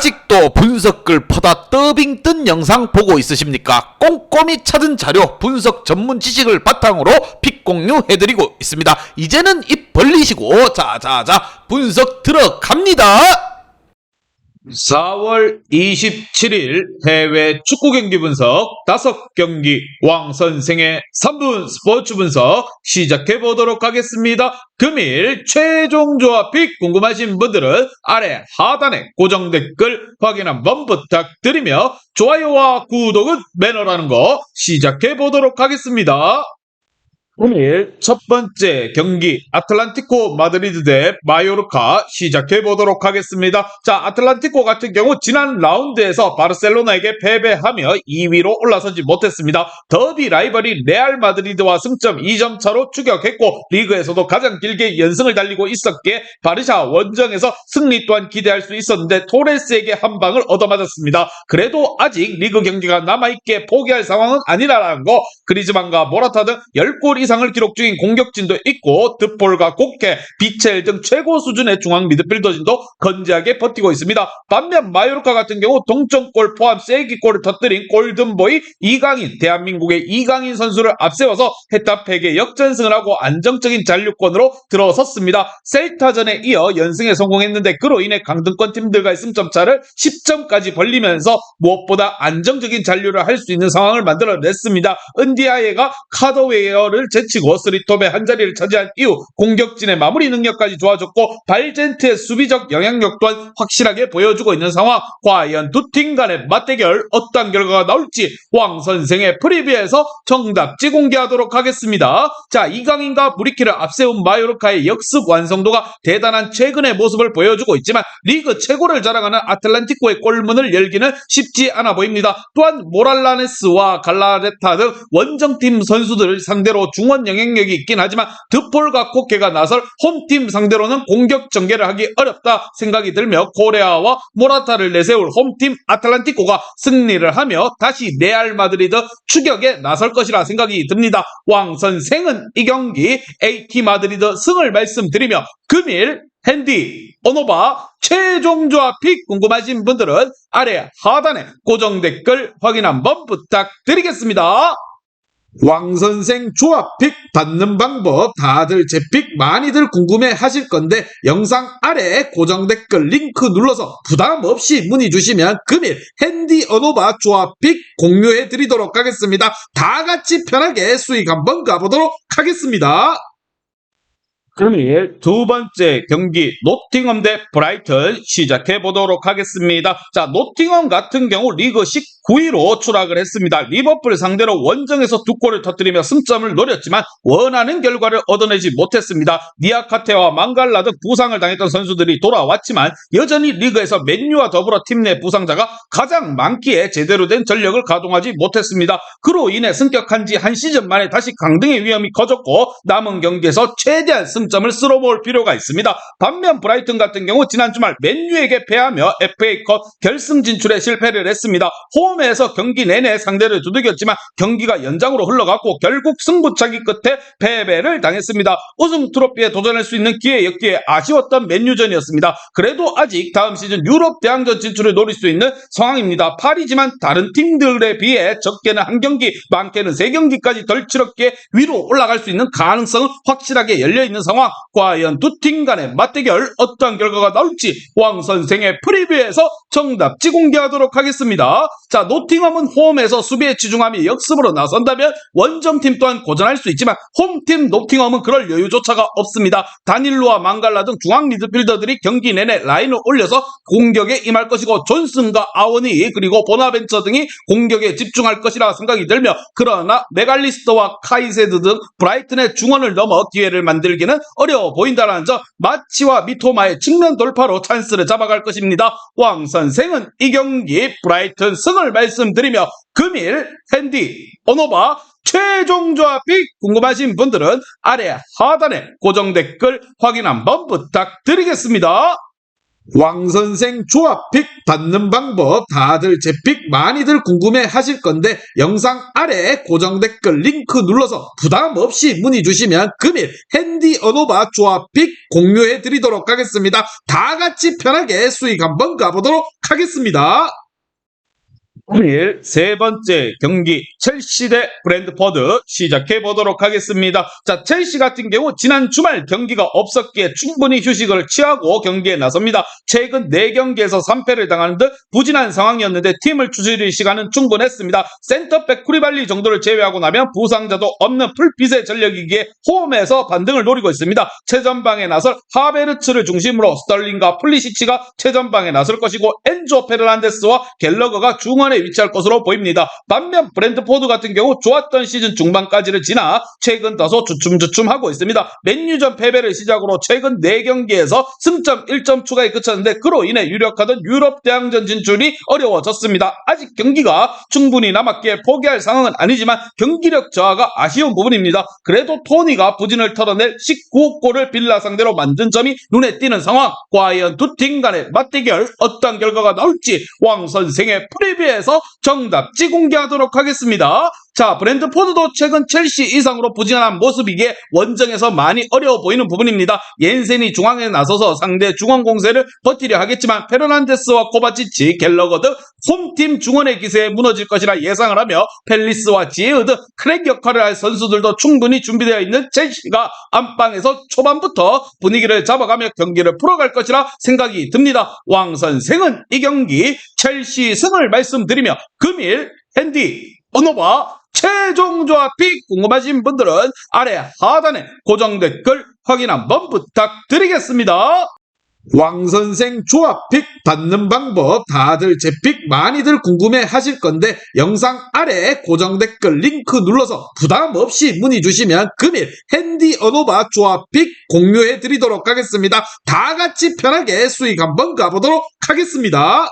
아직도 분석글 퍼다 더빙 뜬 영상 보고 있으십니까? 꼼꼼히 찾은 자료, 분석 전문 지식을 바탕으로 픽 공유해드리고 있습니다. 이제는 입 벌리시고 자자자 분석 들어갑니다. 4월 27일 해외 축구 경기 분석 5경기 왕 선생의 3분 스포츠 분석 시작해 보도록 하겠습니다. 금일 최종 조합 픽 궁금하신 분들은 아래 하단에 고정 댓글 확인 한번 부탁드리며 좋아요와 구독은 매너라는 거 시작해 보도록 하겠습니다. 오늘 첫 번째 경기 아틀란티코 마드리드 대 마요르카 시작해 보도록 하겠습니다. 자, 아틀란티코 같은 경우 지난 라운드에서 바르셀로나에게 패배하며 2위로 올라서지 못했습니다. 더비 라이벌이 레알 마드리드와 승점 2점 차로 추격했고 리그에서도 가장 길게 연승을 달리고 있었기에 바르샤 원정에서 승리 또한 기대할 수 있었는데 토레스에게 한 방을 얻어맞았습니다. 그래도 아직 리그 경기가 남아있기에 포기할 상황은 아니라는 거, 그리즈만과 모라타 등 10골 이상을 기록 중인 공격진도 있고 드폴과 고케, 비첼 등 최고 수준의 중앙 미드필더진도 건재하게 버티고 있습니다. 반면 마요르카 같은 경우 동점골 포함 쐐기골을 터뜨린 골든보이 이강인, 대한민국의 이강인 선수를 앞세워서 헤타페에게 역전승을 하고 안정적인 잔류권으로 들어섰습니다. 셀타전에 이어 연승에 성공했는데 그로 인해 강등권 팀들과의 승점차를 10점까지 벌리면서 무엇보다 안정적인 잔류를 할 수 있는 상황을 만들어냈습니다. 은디아예가 카더웨어를 제치고 스리톱의 한 자리를 차지한 이후 공격진의 마무리 능력까지 좋아졌고 발젠트의 수비적 영향력 또한 확실하게 보여주고 있는 상황. 과연 두 팀 간의 맞대결 어떤 결과가 나올지 왕 선생의 프리뷰에서 정답지 공개하도록 하겠습니다. 자, 이강인과 무리키를 앞세운 마요르카의 역습 완성도가 대단한 최근의 모습을 보여주고 있지만 리그 최고를 자랑하는 아틀란티코의 골문을 열기는 쉽지 않아 보입니다. 또한 모랄라네스와 갈라레타 등 원정팀 선수들을 상대로 중원 영향력이 있긴 하지만 드폴과 코케가 나설 홈팀 상대로는 공격 전개를 하기 어렵다 생각이 들며 코레아와 모라타를 내세울 홈팀 아틀란티코가 승리를 하며 다시 레알 마드리드 추격에 나설 것이라 생각이 듭니다. 왕 선생은 이 경기 AT 마드리드 승을 말씀드리며 금일 핸디, 오노바 최종 조합 픽 궁금하신 분들은 아래 하단에 고정 댓글 확인 한번 부탁드리겠습니다. 왕선생 조합픽 받는 방법 다들 제 픽 많이들 궁금해 하실 건데 영상 아래 고정 댓글 링크 눌러서 부담 없이 문의 주시면 금일 핸디 어노바 조합픽 공유해 드리도록 하겠습니다. 다 같이 편하게 수익 한번 가보도록 하겠습니다. 금일 두 번째 경기 노팅엄 대 브라이튼 시작해 보도록 하겠습니다. 자, 노팅엄 같은 경우 리그 19위로 추락을 했습니다. 리버풀 상대로 원정에서 두 골을 터뜨리며 승점을 노렸지만 원하는 결과를 얻어내지 못했습니다. 니아카테와 망갈라 등 부상을 당했던 선수들이 돌아왔지만 여전히 리그에서 맨유와 더불어 팀 내 부상자가 가장 많기에 제대로 된 전력을 가동하지 못했습니다. 그로 인해 승격한 지 한 시즌 만에 다시 강등의 위험이 커졌고 남은 경기에서 최대한 승점을 쓸어모을 필요가 있습니다. 반면 브라이튼 같은 경우 지난 주말 맨유에게 패하며 FA컵 결승 진출에 실패를 했습니다. 홈에서 경기 내내 상대를 두들겼지만 경기가 연장으로 흘러갔고 결국 승부차기 끝에 패배를 당했습니다. 우승 트로피에 도전할 수 있는 기회였기에 아쉬웠던 맨유전이었습니다. 그래도 아직 다음 시즌 유럽 대항전 진출을 노릴 수 있는 상황입니다. 파리지만 다른 팀들에 비해 적게는 한 경기, 많게는 3경기까지 덜 치렀기에 위로 올라갈 수 있는 가능성은 확실하게 열려있는 상황. 과연 두 팀 간의 맞대결 어떤 결과가 나올지 왕 선생의 프리뷰에서 정답지 공개하도록 하겠습니다. 자, 노팅엄은 홈에서 수비에 치중하며 역습으로 나선다면 원정팀 또한 고전할 수 있지만 홈팀 노팅엄은 그럴 여유조차가 없습니다. 다닐로와 망갈라 등 중앙 미드필더들이 경기 내내 라인을 올려서 공격에 임할 것이고 존슨과 아워니 그리고 보나벤처 등이 공격에 집중할 것이라 생각이 들며 그러나 메갈리스터와 카이세드 등 브라이튼의 중원을 넘어 기회를 만들기는 어려워 보인다는 점, 마치와 미토마의 측면 돌파로 찬스를 잡아갈 것입니다. 왕 선생은 이 경기 브라이튼 승을 말씀드리며 금일 핸디, 오노바 최종 조합이 궁금하신 분들은 아래 하단에 고정 댓글 확인 한번 부탁드리겠습니다. 왕선생 조합픽 받는 방법 다들 제 픽 많이들 궁금해 하실 건데 영상 아래 고정 댓글 링크 눌러서 부담 없이 문의 주시면 금일 핸디 언어바 조합픽 공유해 드리도록 하겠습니다. 다 같이 편하게 수익 한번 가보도록 하겠습니다. 금일 세 번째 경기 첼시 대 브랜드포드 시작해 보도록 하겠습니다. 자, 첼시 같은 경우 지난 주말 경기가 없었기에 충분히 휴식을 취하고 경기에 나섭니다. 최근 4경기에서 3패를 당하는 듯 부진한 상황이었는데 팀을 추스릴 시간은 충분했습니다. 센터백 쿠리발리 정도를 제외하고 나면 부상자도 없는 풀빛의 전력이기에 홈에서 반등을 노리고 있습니다. 최전방에 나설 하베르츠를 중심으로 스털링과 플리시치가 최전방에 나설 것이고 엔조 페르난데스와 갤러거가 중원에 위치할 것으로 보입니다. 반면 브랜드포드 같은 경우 좋았던 시즌 중반까지를 지나 최근 다소 주춤주춤하고 있습니다. 맨유전 패배를 시작으로 최근 4경기에서 승점 1점 추가에 그쳤는데 그로 인해 유력하던 유럽 대항전 진출이 어려워졌습니다. 아직 경기가 충분히 남았기에 포기할 상황은 아니지만 경기력 저하가 아쉬운 부분입니다. 그래도 토니가 부진을 털어낼 19골을 빌라 상대로 만든 점이 눈에 띄는 상황. 과연 두 팀 간의 맞대결 어떤 결과가 나올지 왕 선생의 프리뷰에서 정답지 공개하도록 하겠습니다. 자, 브랜드포드도 최근 첼시 이상으로 부진한 모습이기에 원정에서 많이 어려워 보이는 부분입니다. 옌센이 중앙에 나서서 상대 중원 공세를 버티려 하겠지만 페르난데스와 코바치치, 갤러거 등 홈팀 중원의 기세에 무너질 것이라 예상을 하며 펠리스와 지에우 등 크랙 역할을 할 선수들도 충분히 준비되어 있는 첼시가 안방에서 초반부터 분위기를 잡아가며 경기를 풀어갈 것이라 생각이 듭니다. 왕 선생은 이 경기 첼시 승을 말씀드리며 금일 핸디 언어바 최종 조합이 궁금하신 분들은 아래 하단에 고정 댓글 확인 한번 부탁드리겠습니다. 왕선생 조합픽 받는 방법 다들 제 픽 많이들 궁금해 하실 건데 영상 아래 고정 댓글 링크 눌러서 부담 없이 문의 주시면 금일 핸디 언어바 조합픽 공유해 드리도록 하겠습니다. 다 같이 편하게 수익 한번 가보도록 하겠습니다.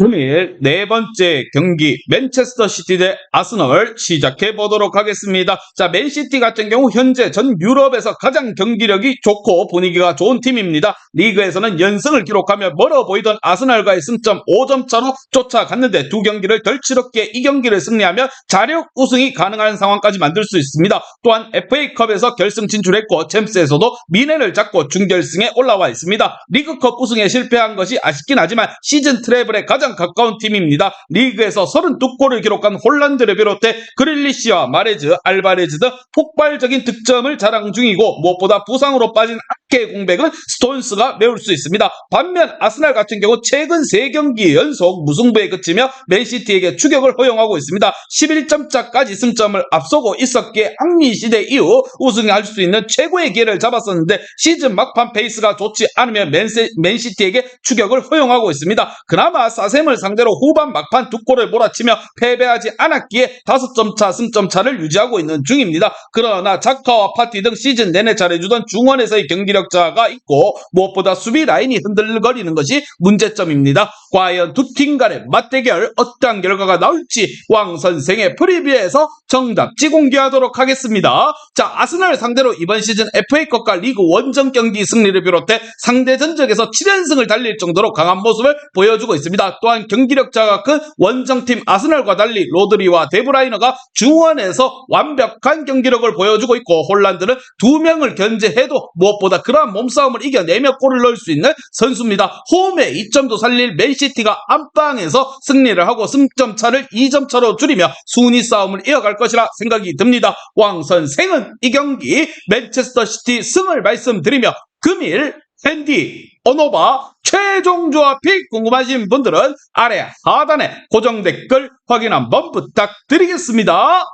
금일 네 번째 경기 맨체스터 시티 대 아스널 시작해 보도록 하겠습니다. 자, 맨시티 같은 경우 현재 전 유럽에서 가장 경기력이 좋고 분위기가 좋은 팀입니다. 리그에서는 연승을 기록하며 멀어 보이던 아스널과의 승점 5점 차로 쫓아갔는데 두 경기를 덜 치렀기에 이 경기를 승리하며 자력 우승이 가능한 상황까지 만들 수 있습니다. 또한 FA컵에서 결승 진출했고 챔스에서도 미네를 잡고 준결승에 올라와 있습니다. 리그컵 우승에 실패한 것이 아쉽긴 하지만 시즌 트래블에 가장 가까운 팀입니다. 리그에서 32골을 기록한 홀란드를 비롯해 그릴리시와 마레즈, 알바레즈 등 폭발적인 득점을 자랑 중이고 무엇보다 부상으로 빠진 아케의 공백은 스톤스가 메울 수 있습니다. 반면 아스날 같은 경우 최근 3경기 연속 무승부에 그치며 맨시티에게 추격을 허용하고 있습니다. 11점 차까지 승점을 앞서고 있었기에 앙리 시대 이후 우승할 수 있는 최고의 기회를 잡았었는데 시즌 막판 페이스가 좋지 않으면 맨시티에게 추격을 허용하고 있습니다. 그나마 사셈을 상대로 후반 막판 2골을 몰아치며 패배하지 않았기에 5점 차 승점 차를 유지하고 있는 중입니다. 그러나 자카와 파티 등 시즌 내내 잘해주던 중원에서의 경기력 저하가 있고 무엇보다 수비 라인이 흔들거리는 것이 문제점입니다. 과연 두 팀 간의 맞대결 어떤 결과가 나올지 왕 선생의 프리뷰에서 정답지 공개하도록 하겠습니다. 자, 아스날 상대로 이번 시즌 FA컵과 리그 원정 경기 승리를 비롯해 상대 전적에서 7연승을 달릴 정도로 강한 모습을 보여주고 있습니다. 또한 경기력 차가 큰 원정팀 아스날과 달리 로드리와 데브라이너가 중원에서 완벽한 경기력을 보여주고 있고 홀란드는 2명을 견제해도 무엇보다 그러한 몸싸움을 이겨내며 골을 넣을 수 있는 선수입니다. 홈에 2점도 살릴 맨시티가 안방에서 승리를 하고 승점 차를 2점 차로 줄이며 순위 싸움을 이어갈 것이라 생각이 듭니다. 왕 선생은 이 경기 맨체스터 시티 승을 말씀드리며 금일 핸디 언어바 최종 조합이 궁금하신 분들은 아래 하단에 고정 댓글 확인 한번 부탁드리겠습니다.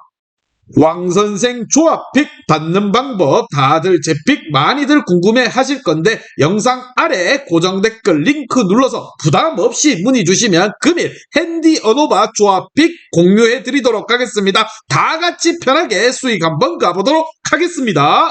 왕선생 조합픽 받는 방법 다들 제 픽 많이들 궁금해 하실 건데 영상 아래 고정 댓글 링크 눌러서 부담 없이 문의 주시면 금일 핸디 언어바 조합픽 공유해 드리도록 하겠습니다. 다 같이 편하게 수익 한번 가보도록 하겠습니다.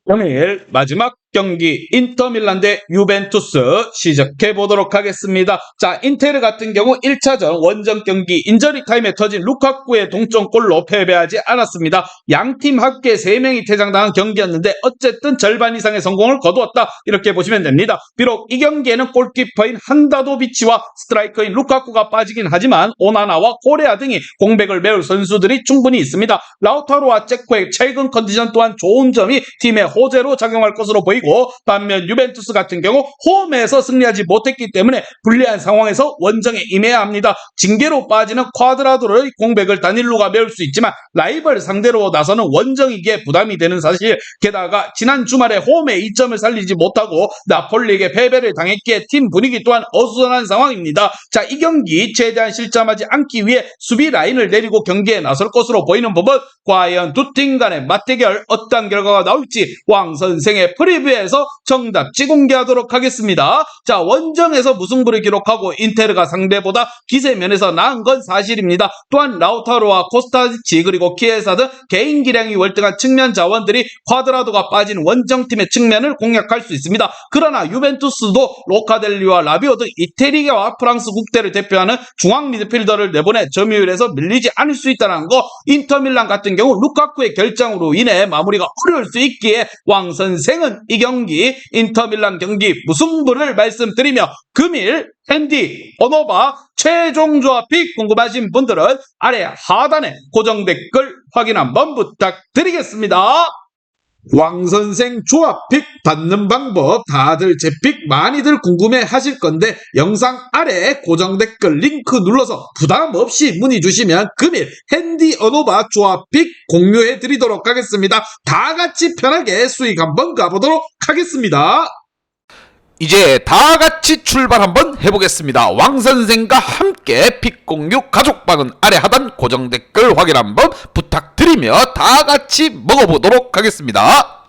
금일 마지막 경기 인터밀란 대 유벤투스 시작해 보도록 하겠습니다. 자, 인테르 같은 경우 1차전 원정 경기 인저리 타임에 터진 루카쿠의 동점골로 패배하지 않았습니다. 양팀 합계 3명이 퇴장당한 경기였는데 어쨌든 절반 이상의 성공을 거두었다, 이렇게 보시면 됩니다. 비록 이 경기에는 골키퍼인 한다도비치와 스트라이커인 루카쿠가 빠지긴 하지만 오나나와 코레아 등이 공백을 메울 선수들이 충분히 있습니다. 라우타로와 제코의 최근 컨디션 또한 좋은 점이 팀의 호재로 작용할 것으로 보이고, 반면 유벤투스 같은 경우 홈에서 승리하지 못했기 때문에 불리한 상황에서 원정에 임해야 합니다. 징계로 빠지는 쿼드라도의 공백을 다닐로가 메울 수 있지만 라이벌 상대로 나서는 원정이기에 부담이 되는 사실, 게다가 지난 주말에 홈에 2점을 살리지 못하고 나폴리에게 패배를 당했기에 팀 분위기 또한 어수선한 상황입니다. 자, 이 경기 최대한 실점하지 않기 위해 수비 라인을 내리고 경기에 나설 것으로 보이는 부분, 과연 두 팀 간의 맞대결 어떤 결과가 나올지 왕 선생의 프리뷰에서 정답지 공개하도록 하겠습니다. 자, 원정에서 무승부를 기록하고 인테르가 상대보다 기세면에서 나은 건 사실입니다. 또한 라우타로와 코스타디치 그리고 키에사 등 개인 기량이 월등한 측면 자원들이 쿼드라도가 빠진 원정팀의 측면을 공략할 수 있습니다. 그러나 유벤투스도 로카델리와 라비오 등 이태리와 프랑스 국대를 대표하는 중앙 미드필더를 내보내 점유율에서 밀리지 않을 수 있다는 거, 인터밀란 같은 경우 루카쿠의 결장으로 인해 마무리가 어려울 수 있기에 왕 선생은 이 경기 인터밀란 경기 무승부를 말씀드리며, 금일 핸디 언어바 최종 조합이 궁금하신 분들은 아래 하단에 고정 댓글 확인 한번 부탁드리겠습니다. 왕선생 조합픽 받는 방법 다들 제 픽 많이들 궁금해 하실 건데, 영상 아래 고정 댓글 링크 눌러서 부담 없이 문의 주시면 금일 핸디 언어바 조합픽 공유해 드리도록 하겠습니다. 다 같이 편하게 수익 한번 가보도록 하겠습니다. 이제 다 같이 출발 한번 해보겠습니다. 왕선생과 함께 픽 공유 가족방은 아래 하단 고정 댓글 확인 한번 부탁드리며 다 같이 먹어보도록 하겠습니다.